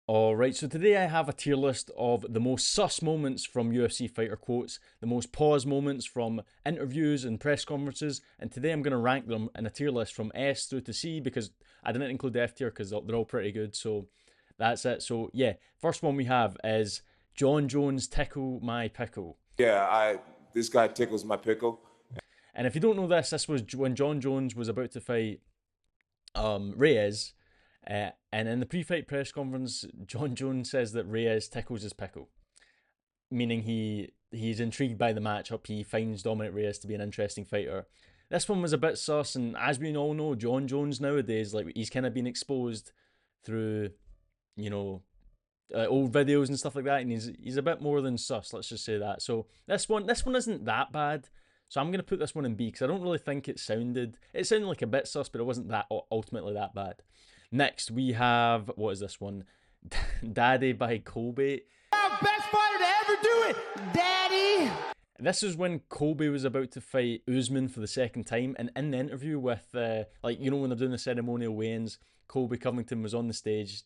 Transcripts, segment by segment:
Alright, so today I have a tier list of the most sus moments from UFC fighter quotes, the most pause moments from interviews and press conferences, and today I'm going to rank them in a tier list from S through to C because I didn't include the F tier because they're all pretty good, so that's it. So yeah, first one we have is John Jones tickle my pickle. Yeah, this guy tickles my pickle. And if you don't know this was when John Jones was about to fight Reyes. And in the pre-fight press conference, John Jones says that Reyes tickles his pickle, meaning he's intrigued by the matchup. He finds Dominic Reyes to be an interesting fighter. This one was a bit sus, and as we all know, John Jones nowadays, like, he's kind of been exposed through, old videos and stuff like that, and he's a bit more than sus. Let's just say that. So this one isn't that bad. So I'm gonna put this one in B because I don't really think it sounded like a bit sus, but it wasn't that ultimately that bad. Next, we have, what is this one? Daddy by Colby. Best fighter to ever do it, Daddy! This is when Colby was about to fight Usman for the second time, and in the interview with, when they're doing the ceremonial weigh-ins, Colby Covington was on the stage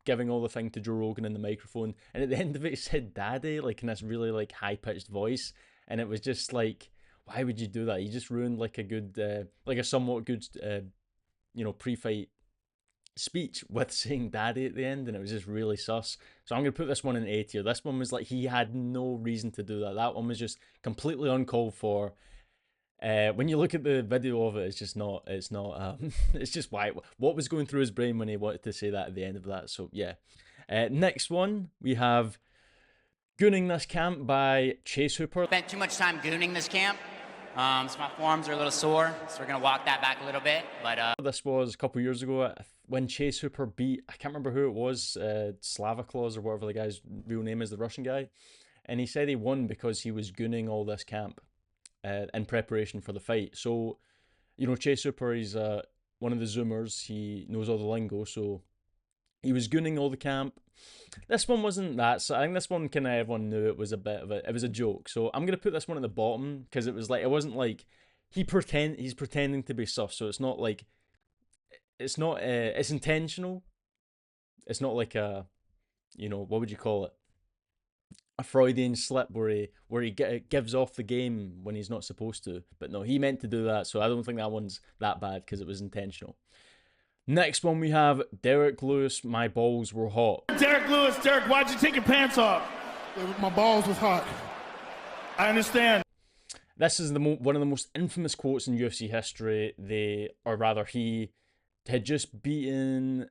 giving all the thing to Joe Rogan in the microphone, and at the end of it, he said Daddy, like, in this really, like, high-pitched voice, and it was just like, why would you do that? You just ruined, like, a somewhat good, pre-fight speech with saying Daddy at the end, and it was just really sus. So I'm gonna put this one in A tier. This one was like, he had no reason to do that. That one was just completely uncalled for. When you look at the video of it, it's just not it's just what was going through his brain when he wanted to say that at the end of that. So yeah. Next one we have Gooning This Camp by Chase Hooper. Spent too much time gooning this camp, so my forearms are a little sore, so we're gonna walk that back a little bit. But this was a couple years ago when Chase Hooper beat, I can't remember who it was, Slava Claus or whatever the guy's real name is, the Russian guy, and he said he won because he was gooning all this camp in preparation for the fight. So, Chase Hooper, he's one of the Zoomers, he knows all the lingo, so he was gooning all the camp. This one wasn't that, so I think this one kind of everyone knew it was it was a joke. So I'm gonna put this one at the bottom because it wasn't like he's pretending to be sus, so it's not like it's intentional. It's not like a, what would you call it? A Freudian slip where he gives off the game when he's not supposed to. But no, he meant to do that, so I don't think that one's that bad because it was intentional. Next one we have Derek Lewis, my balls were hot. Derek Lewis, why'd you take your pants off? My balls was hot. I understand. This is one of the most infamous quotes in UFC history. He had just beaten,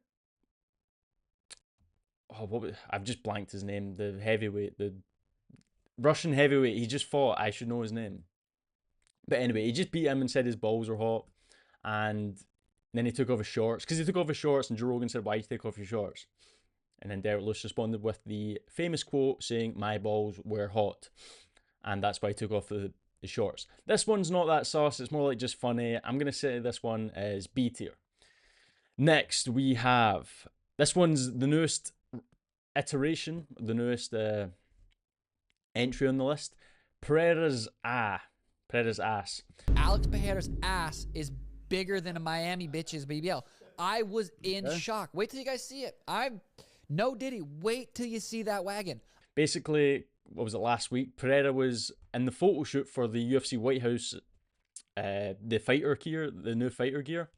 I've just blanked his name, the heavyweight, the Russian heavyweight. He just fought, I should know his name. But anyway, he just beat him and said his balls were hot, and then he took off his shorts, because he took off his shorts, and Joe Rogan said, why did you take off your shorts? And then Derek Lewis responded with the famous quote saying, my balls were hot, and that's why he took off the shorts. This one's not that sauce, it's more like just funny. I'm going to say this one as B tier. Next, we have, this one's the newest iteration, the newest entry on the list, Pereira's ass. Alex Pereira's ass is bigger than a Miami bitch's BBL. I was in shock. Wait till you guys see it. No Diddy, wait till you see that wagon. Basically, what was it, last week? Pereira was in the photo shoot for the UFC White House, the fighter gear, the new fighter gear.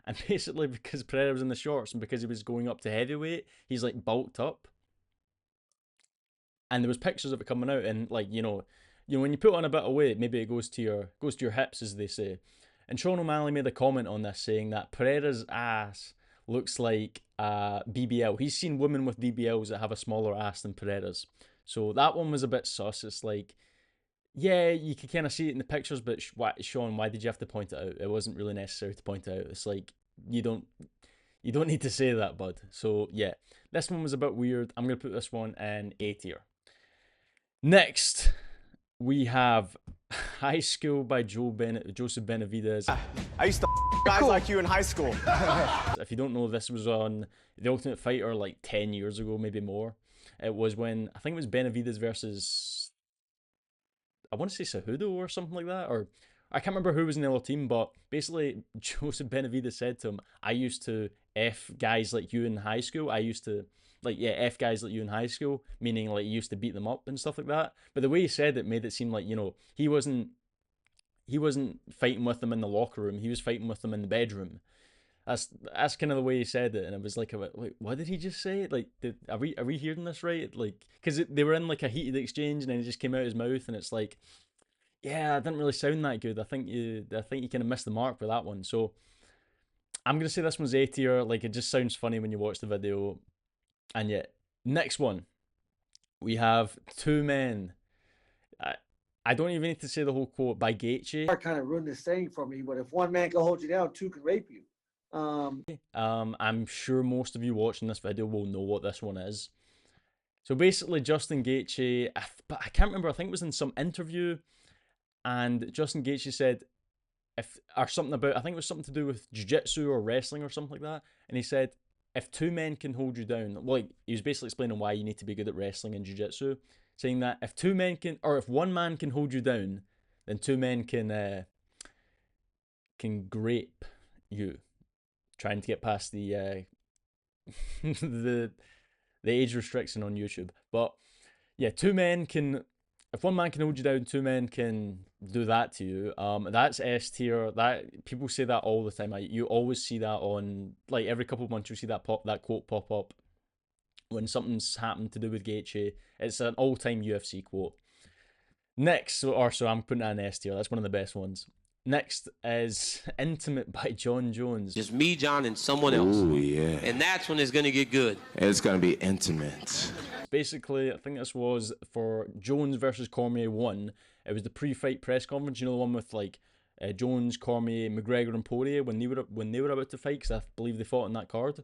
And basically, because Pereira was in the shorts and because he was going up to heavyweight, he's like bulked up. And there was pictures of it coming out, and like, when you put on a bit of weight, maybe it goes to your hips, as they say. And Sean O'Malley made a comment on this saying that Pereira's ass looks like a BBL. He's seen women with BBLs that have a smaller ass than Pereira's. So that one was a bit sus. It's like, yeah, you can kind of see it in the pictures, but Sean, why did you have to point it out? It wasn't really necessary to point it out. It's like, you don't need to say that, bud. So yeah, this one was a bit weird. I'm going to put this one in A tier. Next, we have High School by Joseph Benavidez. I used to guys like you in high school. If you don't know, this was on The Ultimate Fighter like 10 years ago, maybe more. It was when, I think it was Benavidez versus, I want to say Cejudo or something like that, or I can't remember who was in the other team, but basically Joseph Benavidez said to him, I used to F guys like you in high school. I used to like, yeah, F guys like you in high school, meaning like he used to beat them up and stuff like that. But the way he said it made it seem like, he wasn't fighting with them in the locker room. He was fighting with them in the bedroom. That's kind of the way he said it, and it was like, wait, what did he just say? Like, are we hearing this right? Like, because they were in like a heated exchange, and then it just came out his mouth, and it's like, yeah, it didn't really sound that good. I think you kind of missed the mark with that one. So I'm gonna say this one's A tier. Like, it just sounds funny when you watch the video, and yet next one we have two men. I don't even need to say the whole quote by Gaethje. Kind of ruined this saying for me, but if one man can hold you down, two can rape you. I'm sure most of you watching this video will know what this one is. So basically, Justin Gaethje, but I can't remember. I think it was in some interview, and Justin Gaethje said, I think it was something to do with jiu-jitsu or wrestling or something like that. And he said, if two men can hold you down, like, he was basically explaining why you need to be good at wrestling and jiu-jitsu, saying that if one man can hold you down, then two men can grape you, trying to get past the the age restriction on YouTube. But yeah, if one man can hold you down, two men can do that to you. That's S tier. That people say that all the time. You always see that on, like, every couple of months you see that quote pop up when something's happened to do with Gaethje. It's an all-time UFC quote. Next, so I'm putting that in S tier. That's one of the best ones. Next is Intimate by John Jones. Just me, John, and someone else. Ooh, yeah. And that's when it's going to get good. It's going to be intimate. Basically, I think this was for Jones versus Cormier 1. It was the pre-fight press conference. You know, the one with, like, Jones, Cormier, McGregor, and Poirier when they were about to fight, because I believe they fought on that card.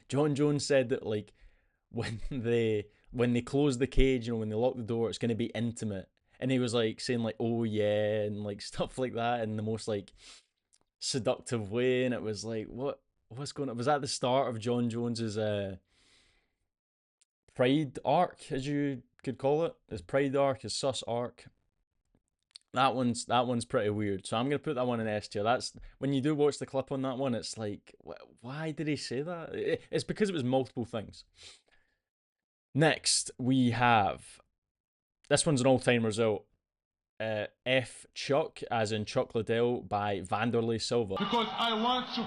John Jones said that, like, when they close the cage, when they lock the door, it's going to be intimate. And he was, like, saying, like, oh yeah, and, like, stuff like that in the most, like, seductive way. And it was like, what's going on? Was that the start of John Jones's pride arc, as you could call it? His pride arc, his sus arc. That one's pretty weird. So I'm going to put that one in S tier. That's, when you do watch the clip on that one, it's like, why did he say that? It's because it was multiple things. Next, we have, this one's an all-time result. F Chuck, as in Chuck Liddell, by Vanderlei Silva. Because I want to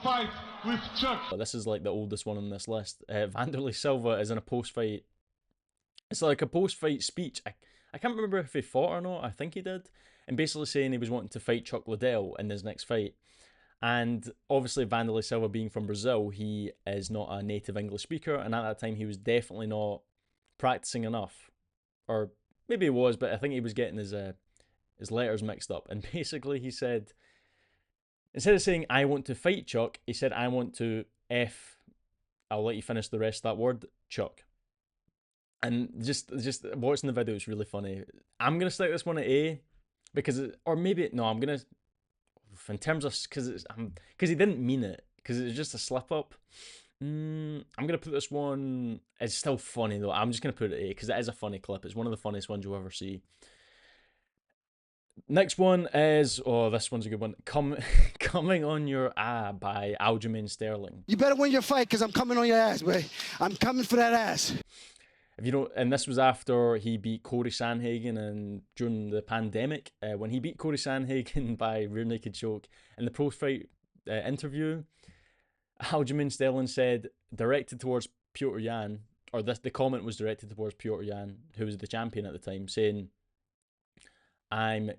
fight with Chuck. This is like the oldest one on this list. Vanderlei Silva is in a post-fight. It's like a post-fight speech. I can't remember if he fought or not. I think he did. And basically saying he was wanting to fight Chuck Liddell in his next fight. And obviously, Vanderlei Silva being from Brazil, he is not a native English speaker. And at that time, he was definitely not practicing enough. Or maybe he was, but I think he was getting his letters mixed up. And basically, he said, instead of saying, I want to fight Chuck, he said, I want to F, I'll let you finish the rest of that word, Chuck. And just watching the video, it's really funny. I'm going to stick this one at A, because, or maybe, no, I'm going to, in terms of, because he didn't mean it, because it was just a slip up. I'm going to put this one, it's still funny though, I'm just going to put it A, because it is a funny clip. It's one of the funniest ones you'll ever see. Next one is, oh, this one's a good one. Coming on Your by Aljamain Sterling. You better win your fight, because I'm coming on your ass, boy. I'm coming for that ass. If you know, and this was after he beat Corey Sandhagen and during the pandemic, when he beat Corey Sandhagen by rear naked choke. In the post-fight interview, Aljamain Sterling said, directed towards Petr Yan, or the comment was directed towards Petr Yan, who was the champion at the time, saying, I'm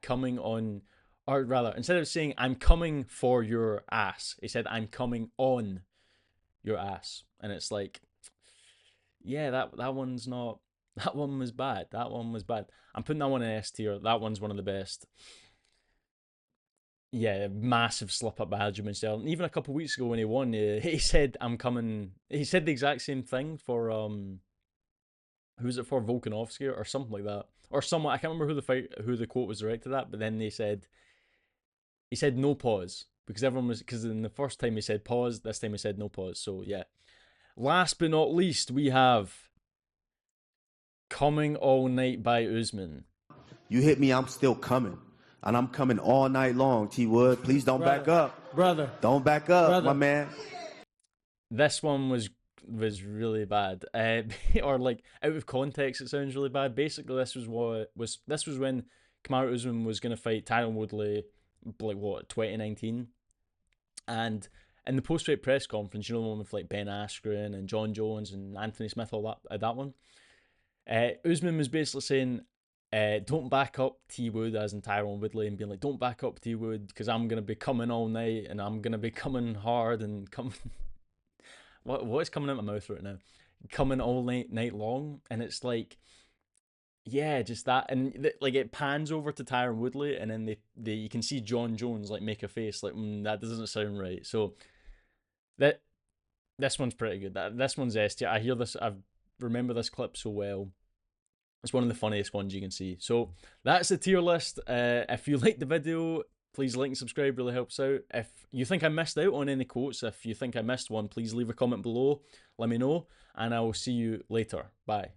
coming on, or rather, instead of saying, I'm coming for your ass, he said, I'm coming on your ass. And it's like, yeah, that one's not, that one was bad. That one was bad. I'm putting that one in S tier. That one's one of the best. Yeah, massive slip up by Aljamain Sterling. Even a couple of weeks ago when he won, he said, I'm coming, he said the exact same thing for, who's it for, Volkanovski or something like that. Or someone, I can't remember who the quote was directed at, but then he said no pause. Because in the first time he said pause, this time he said no pause. So yeah. Last but not least, we have Coming All Night by Usman. You hit me, I'm still coming. And I'm coming all night long, T Wood. Please don't back up. Brother. Don't back up, Brother. my man. This one was really bad. Or like out of context, it sounds really bad. Basically, this was when Kamaru Usman was gonna fight Tyron Woodley, like what 2019, and in the post-fight press conference, you know, the one with like Ben Askren and John Jones and Anthony Smith, all that one. Usman was basically saying, don't back up T Wood, as in Tyron Woodley, and being like, don't back up T Wood because I'm gonna be coming all night and I'm gonna be coming hard and coming. What is coming out my mouth right now? Coming all night long, and it's like, yeah, just that, and like it pans over to Tyron Woodley, and then they you can see John Jones like make a face like that doesn't sound right. So that this one's pretty good. This one's S tier. I hear this. I remember this clip so well. It's one of the funniest ones you can see. So that's the tier list. If you liked the video, please like and subscribe. Really helps out. If you think I missed out on any quotes, if you think I missed one, please leave a comment below. Let me know, and I will see you later. Bye.